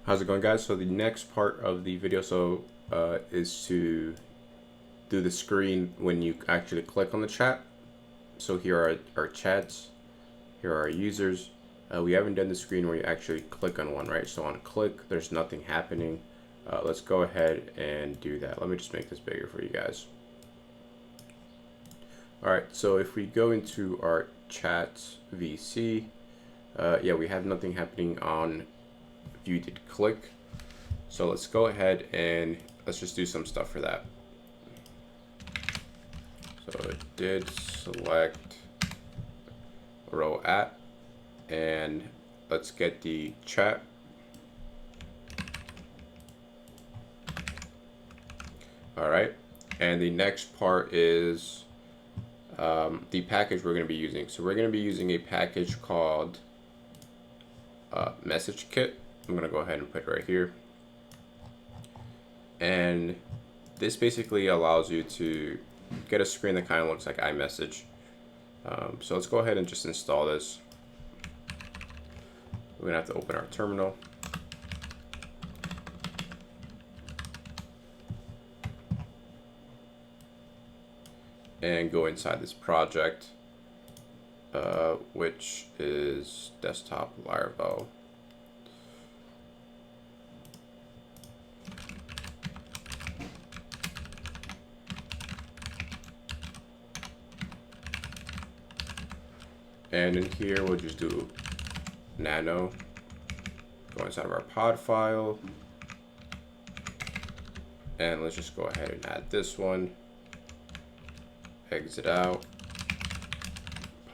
How's it going, guys? So the next part of the video is to do the screen when you actually click on the chat. So here are our chats, here are our users. We haven't done the screen where you actually click on one, right? So on click, there's nothing happening. Let's go ahead and do that. Let me just make this bigger for you guys. All right, so if we go into our chats VC, yeah, we have nothing happening on view did click. So let's go ahead and let's just do some stuff for that. So it did select row at, and let's get the chat. All right, and the next part is the package we're going to be using. So we're going to be using a package called MessageKit. I'm going to go ahead and put it right here. And this basically allows you to get a screen that kind of looks like iMessage. So let's go ahead and just install this. We're going to have to open our terminal. And go inside this project, which is desktop Laravel. And in here, we'll just do nano, go inside of our pod file, and let's just go ahead and add this one, exit out,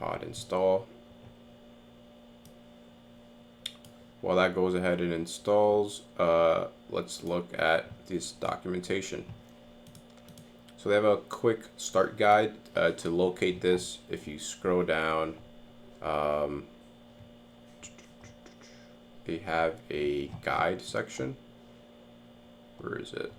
pod install. While that goes ahead and installs, let's look at this documentation. So they have a quick start guide to locate this. If you scroll down, they have a guide section. Where is it?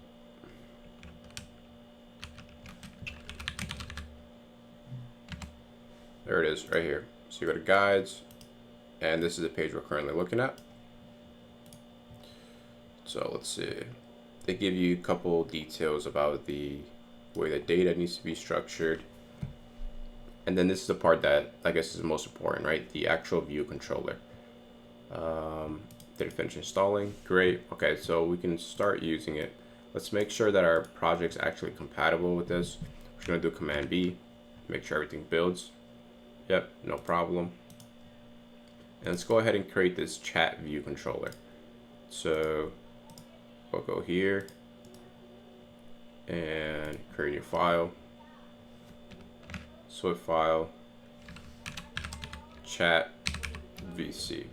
There it is, right here. So you go to guides, and this is the page we're currently looking at. So let's see. They give you a couple details about the way the data needs to be structured. And then this is the part that I guess is the most important, right? The actual view controller. Did it finish installing? Great. Okay, so we can start using it. Let's make sure that our project's actually compatible with this. We're gonna do Command B, make sure everything builds. Yep, no problem. And let's go ahead and create this chat view controller. So we'll go here and create a new file. Swift file, chat VC.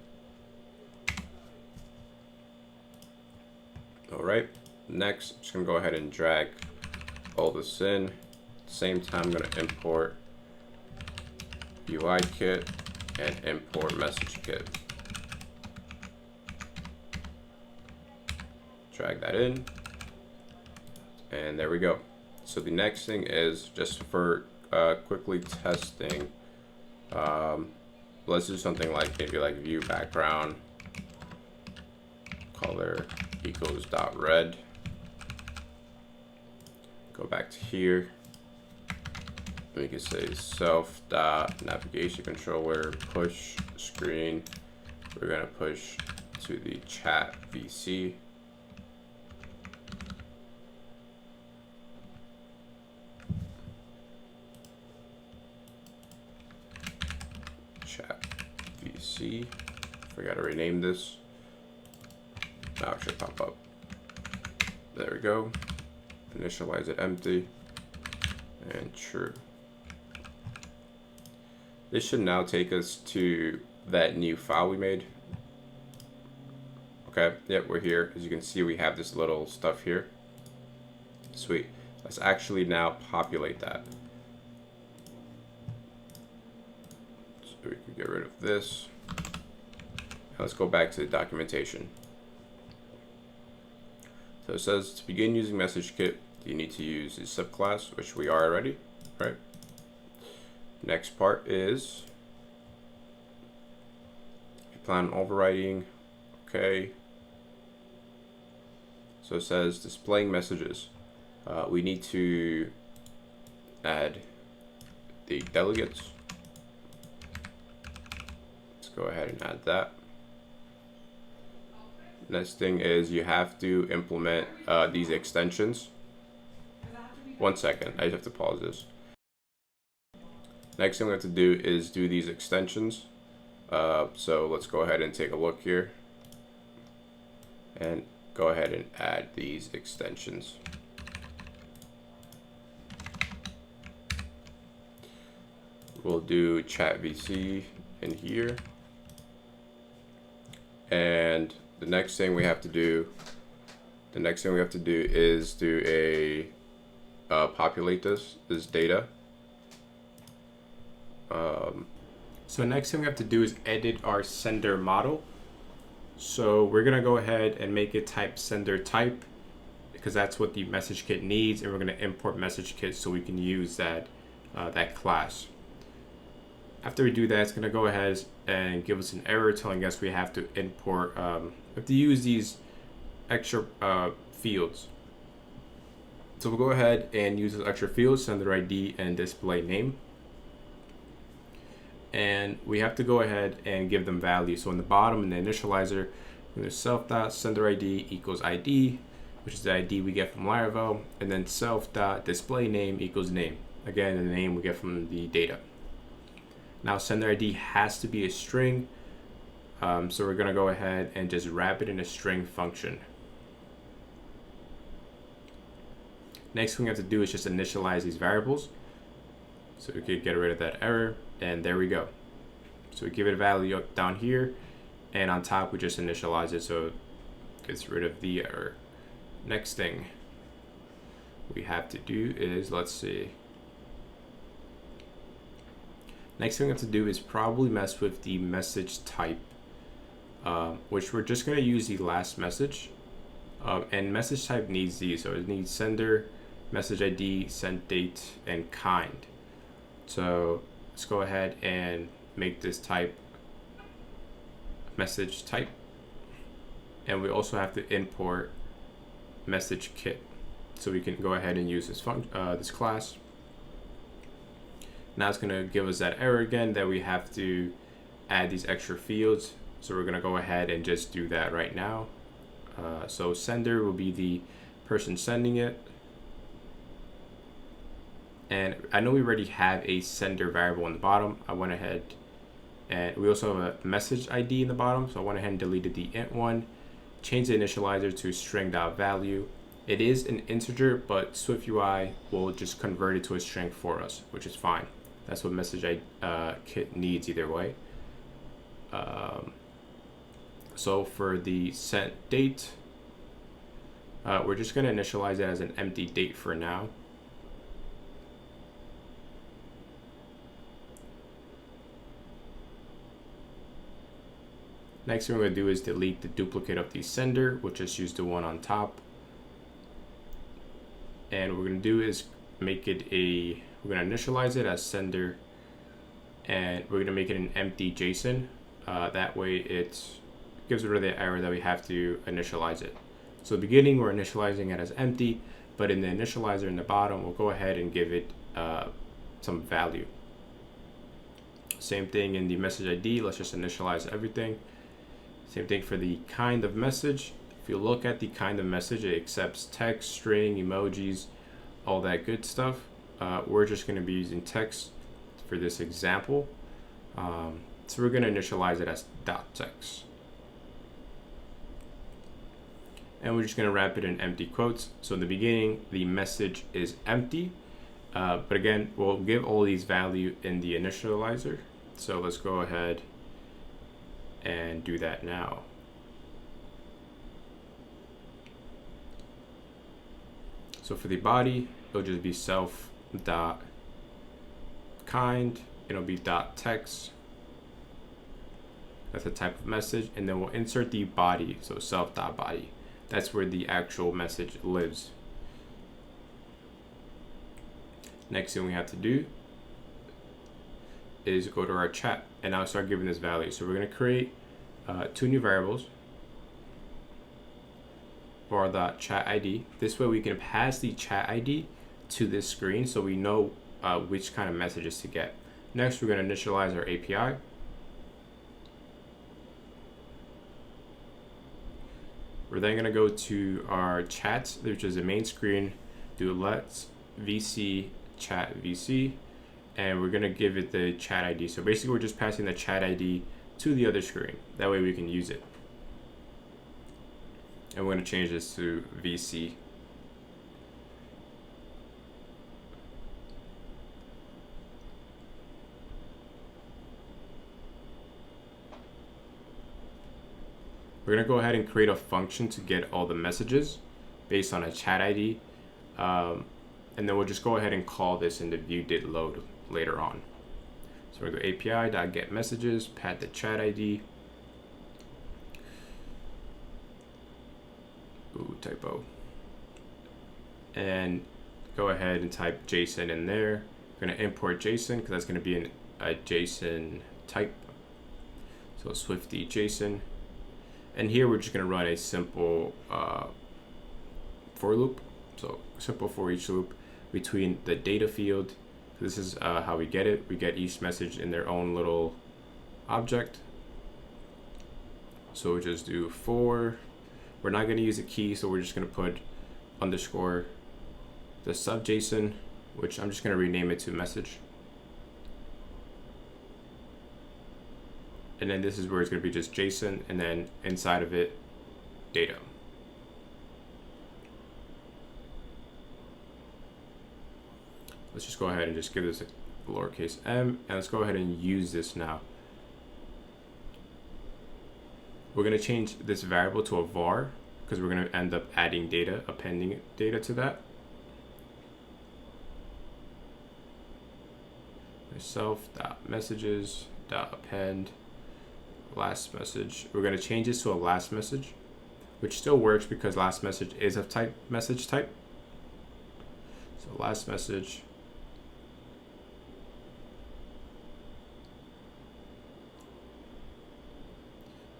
All right, next, I'm just gonna go ahead and drag all this in. At the same time, I'm gonna import UI kit and import MessageKit. Drag that in, and there we go. So the next thing is just for quickly testing. Let's do something like maybe like view background color equals .red. Go back to here. We can say self navigation controller push screen. We're gonna push to the chat VC. Chat VC. Forgot to rename this. Now it should pop up. There we go. Initialize it empty and true. This should now take us to that new file we made. Okay, yep, we're here. As you can see, we have this little stuff here. Sweet. Let's actually now populate that. So we can get rid of this. Now let's go back to the documentation. So it says to begin using MessageKit, you need to use the subclass, which we are already, right? Next part is you plan on overriding, okay. So it says displaying messages. We need to add the delegates. Let's go ahead and add that. Next thing is you have to implement these extensions. 1 second, I just have to pause this. Next thing we have to do is do these extensions. So let's go ahead and take a look here and go ahead and add these extensions. We'll do chat VC in here. And the next thing we have to do is do a populate this data. So next thing we have to do is edit our sender model. So we're gonna go ahead and make it type sender type because that's what the MessageKit needs, and we're gonna import MessageKit so we can use that that class. After we do that, it's gonna go ahead and give us an error telling us we have to import, we have to use these extra fields. So we'll go ahead and use those extra fields, sender ID and display name. And we have to go ahead and give them value. So in the bottom, in the initializer, there's self.senderID equals ID, which is the ID we get from Laravel, and then self.displayname equals name. Again, the name we get from the data. Now sender ID has to be a string, so we're gonna go ahead and just wrap it in a string function. Next thing we have to do is just initialize these variables. So we could get rid of that error, and there we go. So we give it a value down here, and on top we just initialize it so it gets rid of the error. Next thing we have to do is, let's see. Next thing we have to do is probably mess with the message type, which we're just gonna use the last message. And message type needs these, so it needs sender, message ID, sent date, and kind. So let's go ahead and make this type message type. And we also have to import MessageKit so we can go ahead and use this this class. Now it's gonna give us that error again that we have to add these extra fields. So we're gonna go ahead and just do that right now. So sender will be the person sending it. And I know we already have a sender variable on the bottom. I went ahead and we also have a message ID in the bottom. So I went ahead and deleted the int one, changed the initializer to string.value. It is an integer, but SwiftUI will just convert it to a string for us, which is fine. That's what MessageKit needs either way. So for the sent date, we're just gonna initialize it as an empty date for now. Next thing we're gonna do is delete the duplicate of the sender. We'll just use the one on top. And what we're gonna do is make it we're gonna initialize it as sender, and we're gonna make it an empty JSON. That way it gives rid of the error that we have to initialize it. So at the beginning we're initializing it as empty, but in the initializer in the bottom, we'll go ahead and give it some value. Same thing in the message ID, let's just initialize everything. Same thing for the kind of message. If you look at the kind of message, it accepts text, string, emojis, all that good stuff. We're just gonna be using text for this example. So we're gonna initialize it as .text. And we're just gonna wrap it in empty quotes. So in the beginning, the message is empty. But again, we'll give all these value in the initializer. So let's go ahead and do that now. So for the body, it'll just be self.kind, it'll be .text. That's the type of message, and then we'll insert the body, so self.body. That's where the actual message lives. Next thing we have to do is go to our chat and now start giving this value. So we're gonna create 2 new variables. var.chat ID. This way we can pass the chat ID to this screen so we know which kind of messages to get. Next, we're going to initialize our API. We're then going to go to our chats, which is the main screen, do let's VC chat VC, and we're going to give it the chat ID. So basically we're just passing the chat ID to the other screen. That way we can use it. And we're going to change this to VC. We're going to go ahead and create a function to get all the messages based on a chat ID. And then we'll just go ahead and call this in the view.did.load later on. So we're going to go API.getMessages, pat the chat ID. Ooh, typo. And go ahead and type JSON in there. We're going to import JSON because that's going to be a JSON type. So Swifty JSON. And here we're just going to run a simple for loop. So simple for each loop between the data field. This is how we get it. We get each message in their own little object. So we'll just do for. We're not going to use a key, so we're just going to put underscore the sub JSON, which I'm just going to rename it to message. And then this is where it's going to be just JSON, and then inside of it, data. Let's just go ahead and just give this a lowercase m, and let's go ahead and use this now. We're going to change this variable to a var because we're going to end up adding data, appending data to that. Myself.messages.append last message. We're going to change this to a last message, which still works because last message is a message type. So last message.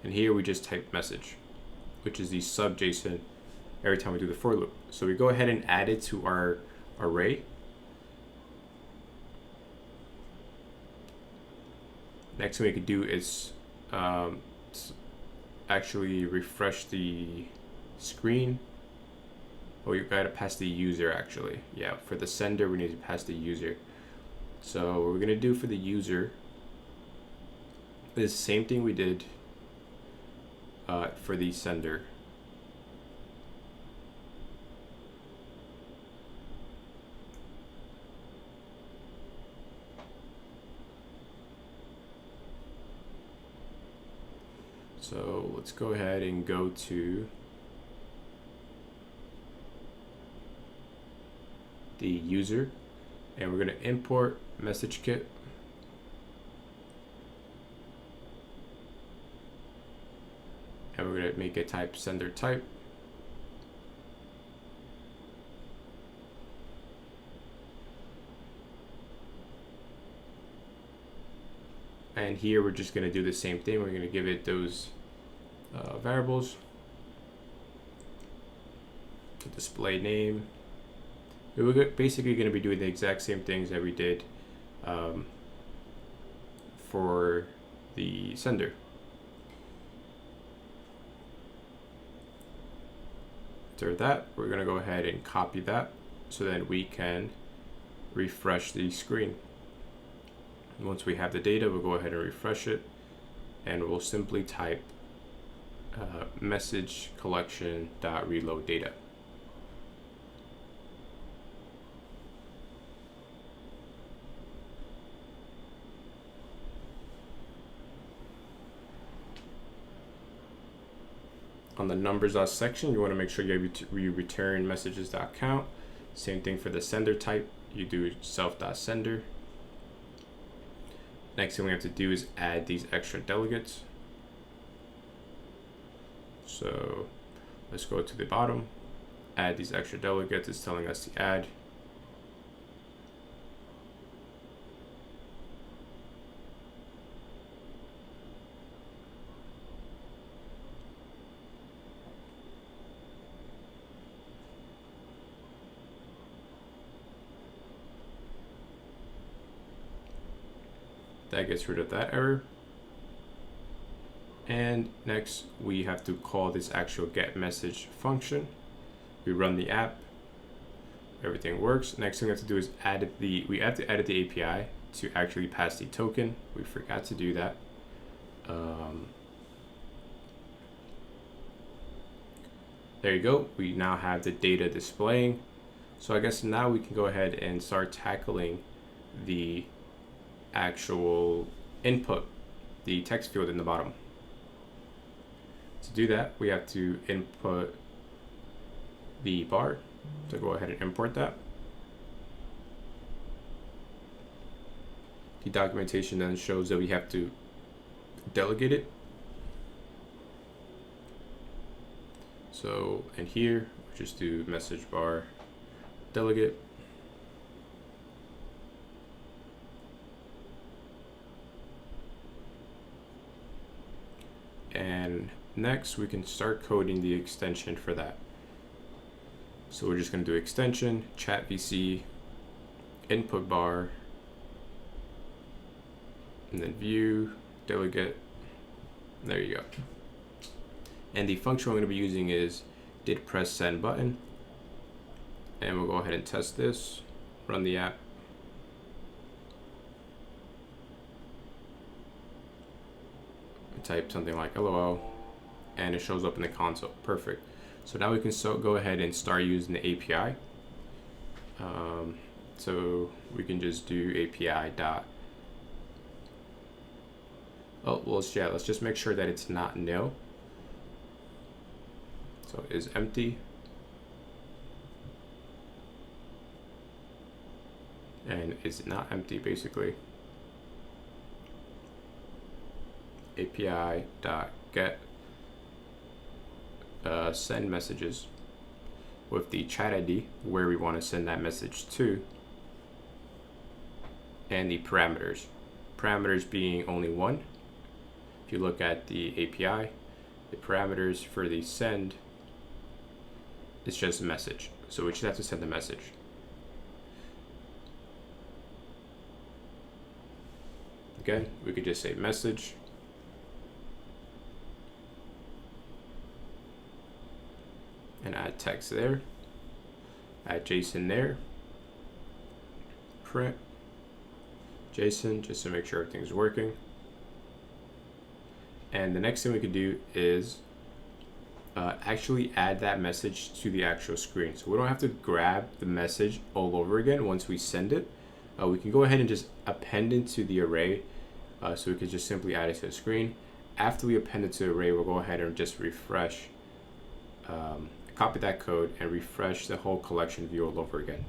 And here we just type message, which is the sub JSON every time we do the for loop. So we go ahead and add it to our array. Next thing we could do is actually refresh the screen. Oh, you gotta pass the user actually. Yeah, for the sender, we need to pass the user. So what we're gonna do for the user is the same thing we did for the sender. So let's go ahead and go to the user, and we're going to import MessageKit. And we're going to make a type sender type. And here we're just going to do the same thing. We're going to give it those variables. The display name. We're basically going to be doing the exact same things that we did for the sender. After that, we're going to go ahead and copy that so that we can refresh the screen. Once we have the data, we'll go ahead and refresh it, and we'll simply type message collection.reload data. On the numbers section, you want to make sure you return messages.count. Same thing for the sender type. You do self.sender. Next thing we have to do is add these extra delegates. So let's go to the bottom, add these extra delegates. It's telling us to add. That gets rid of that error. And next we have to call this actual get message function. We run the app, everything works. Next thing we have to do is we have to edit the API to actually pass the token. We forgot to do that. There you go. We now have the data displaying. So I guess now we can go ahead and start tackling the actual input, the text field in the bottom. To do that, we have to input the bar. So go ahead and import that. The documentation then shows that we have to delegate it. So in here, we just do message bar delegate. And next we can start coding the extension for that. So we're just going to do extension, chat VC, input bar, and then view, delegate. There you go. And the function we're going to be using is did press send button. And we'll go ahead and test this, run the app. Type something like LOL, and it shows up in the console. Perfect. So now we can go ahead and start using the API. So we can just do API dot. Oh, well, yeah, let's just make sure that it's not nil. So it is empty. And it's not empty, basically. API dot get send messages with the chat ID where we want to send that message to, and the parameters. Parameters being only one. If you look at the API, the parameters for the send is just a message. So we just have to send the message. Again, we could just say message. And add text there, add JSON there, print JSON just to make sure everything's working. And the next thing we could do is actually add that message to the actual screen. So we don't have to grab the message all over again once we send it. We can go ahead and just append it to the array. So we could just simply add it to the screen. After we append it to the array, we'll go ahead and just refresh, copy that code and refresh the whole collection view all over again.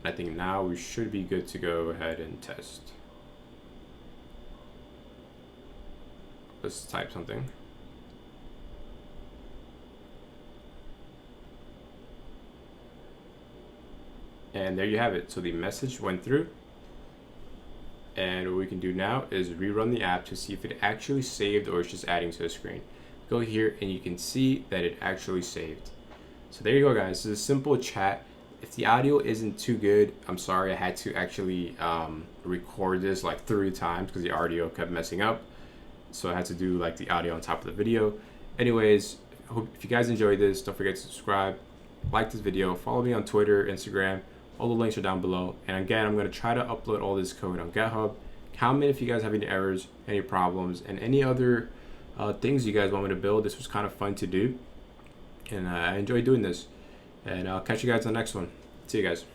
I think now we should be good to go ahead and test. Let's type something. And there you have it. So the message went through. And what we can do now is rerun the app to see if it actually saved or it's just adding to the screen. Go here and you can see that it actually saved. So there you go, guys. This is a simple chat. If the audio isn't too good, I'm sorry. I had to actually record this like 3 times because the audio kept messing up. So I had to do like the audio on top of the video. Anyways, I hope if you guys enjoyed this, don't forget to subscribe, like this video, follow me on Twitter, Instagram. All the links are down below. And again, I'm going to try to upload all this code on GitHub. Comment if you guys have any errors, any problems, and any other things you guys want me to build. This was kind of fun to do. And I enjoyed doing this. And I'll catch you guys on the next one. See you guys.